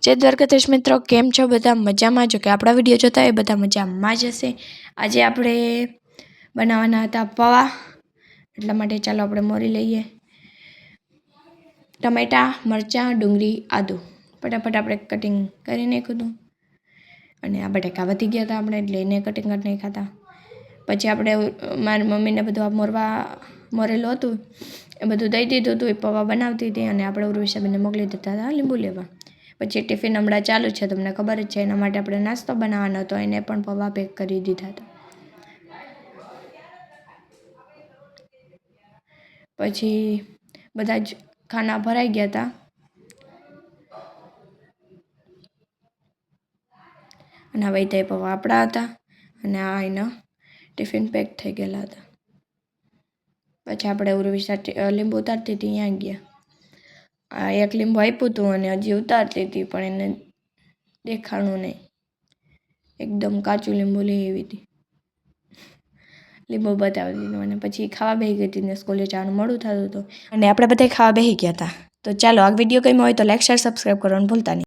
जय द्वारकाधीश मित्रों, केम छो बधा मजामां? जो कि आपणा विडियो जोता ए बधा मजामां ज हशे। आजे आपणे बनाववाना हता पौवा, એટલા માટે ચાલો આપણે મોરી લઈએ। ટમેટા, મરચાં, ડુંગળી, આદુ ફટાફટ આપણે કટિંગ કરી નાખ્યું હતું અને આ બટાકા વધી ગયા હતા આપણે એટલે એને કટિંગ કરી નાખ્યા હતા। પછી આપણે મારી મમ્મીને બધું આ મોરેલું હતું એ બધું દઈ દીધું હતું। એ પૌવા બનાવતી હતી અને આપણે ઉર્વિશાબેનને મોકલી દીધા હતા લીંબુ લેવા। પછી ટિફિન હમણાં ચાલુ છે, તમને ખબર જ છે, એના માટે આપણે નાસ્તો બનાવવાનો હતો, એને પણ પૌવા પેક કરી દીધા હતા। પછી બધા જ ખાના ભરાઈ ગયા હતા અને આ વૈતા પૌવા આપણા હતા અને આ એના ટિફિન પેક થઈ ગયેલા હતા। પછી આપણે ઉર્વિશા લીંબુ ઉતારતી હતી ત્યાં ગયા। આ એક લીંબુ આપ્યું હતું અને હજી ઉતારતી હતી પણ એને દેખાણું નહીં, એકદમ કાચું લીંબુ લઈ આવી હતી, લીંબુ બતાવી દીધું અને પછી ખાવા બેસી ગઈ હતી ને સ્કૂલે જવાનું મોડું થતું હતું અને આપણે બધા ખાવા બેસી ગયા હતા। તો ચાલો આ વિડીયો ગમ્યો હોય તો લાઈક શેર સબસ્ક્રાઈબ કરવાનું ભૂલતા નહીં।